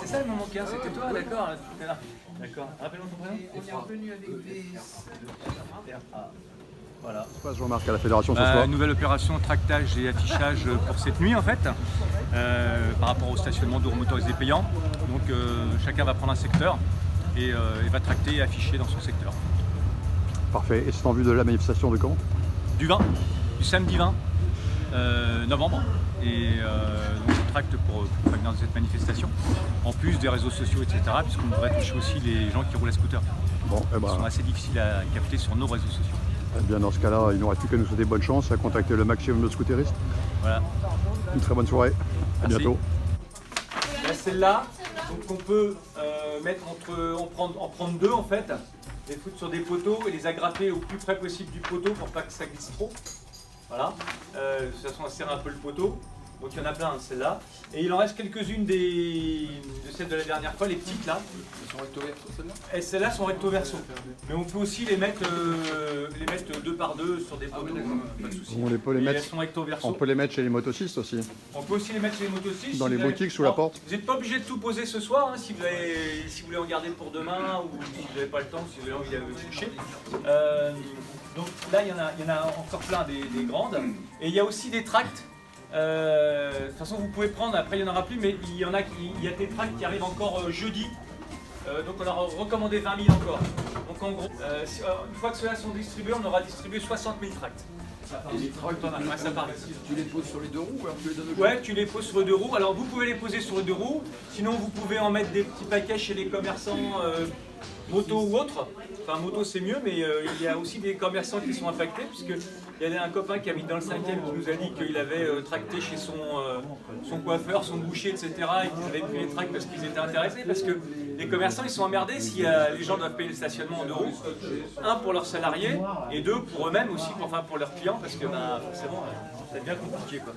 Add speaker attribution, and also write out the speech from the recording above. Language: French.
Speaker 1: c'est ça le moment 15, c'était toi, d'accord, t'es là. D'accord. Rappelle-moi ton prénom.
Speaker 2: On est revenu avec des...
Speaker 1: Voilà.
Speaker 3: Ça se passe, Jean-Marc, à la fédération ce soir.
Speaker 1: Nouvelle opération tractage et affichage pour cette nuit en fait, par rapport au stationnement de roues motorisées payants. Donc chacun va prendre un secteur et va tracter et afficher dans son secteur.
Speaker 3: Parfait. Et c'est en vue de la manifestation de quand?
Speaker 1: Du samedi 20 novembre. Et donc on tracte pour prévenir de cette manifestation, en plus des réseaux sociaux, etc. Puisqu'on devrait toucher aussi les gens qui roulent à scooter.
Speaker 3: Bon,
Speaker 1: Ils sont assez difficiles à capter sur nos réseaux sociaux.
Speaker 3: Eh bien, dans ce cas-là, il n'aura plus qu'à nous souhaiter bonne chance, à contacter le maximum de scooteristes.
Speaker 1: Voilà.
Speaker 3: Une très bonne soirée. À
Speaker 1: Merci.
Speaker 3: bientôt.
Speaker 1: Là, celle-là, donc on peut en prendre deux en fait, les foutre sur des poteaux et les agrafer au plus près possible du poteau pour pas que ça glisse trop. Voilà. De toute façon, on serre un peu le poteau. Donc il y en a plein, celle-là. Et il en reste quelques-unes de celles de la dernière fois, les petites là.
Speaker 4: Elles sont recto verso celles-là?
Speaker 1: Et celles-là sont recto verso. Mais on peut aussi les mettre deux par deux sur des poteaux, pas de souci.
Speaker 3: On peut les
Speaker 1: Et
Speaker 3: mettre,
Speaker 1: elles sont recto verso.
Speaker 3: on peut les mettre chez les motocistes aussi.
Speaker 1: On peut aussi les mettre chez les motocistes.
Speaker 3: Dans les boutiques, sous la porte.
Speaker 1: Vous n'êtes pas obligé de tout poser ce soir, hein, si vous voulez en garder pour demain ou si vous n'avez pas le temps, si vous avez envie de coucher. Donc là, il y en a encore plein des grandes. Et il y a aussi des tracts. De toute façon, vous pouvez prendre, après il n'y en aura plus, mais il y a des tracts qui arrivent encore jeudi. Donc on a recommandé 20 000 encore. Donc en gros, une fois que ceux-là sont distribués, on aura distribué 60 000 tracts.
Speaker 4: Et les tracts,
Speaker 1: Ça part.
Speaker 4: tu les poses sur les deux roues ou alors tu les donnes au
Speaker 1: Ouais, tu les poses sur les deux roues. Alors vous pouvez les poser sur les deux roues. Sinon vous pouvez en mettre des petits paquets chez les commerçants moto ou autres. Enfin moto c'est mieux, mais il y a aussi des commerçants qui sont impactés puisque il y a un copain qui habite dans le 5e qui nous a dit qu'il avait tracté chez son coiffeur, son boucher, etc. et qu'ils avaient pris les tracts parce qu'ils étaient intéressés parce que les commerçants ils sont emmerdés si les gens doivent payer le stationnement en deux roues. Un pour leurs salariés et deux pour eux-mêmes aussi, enfin pour leurs clients parce que forcément ça devient compliqué quoi.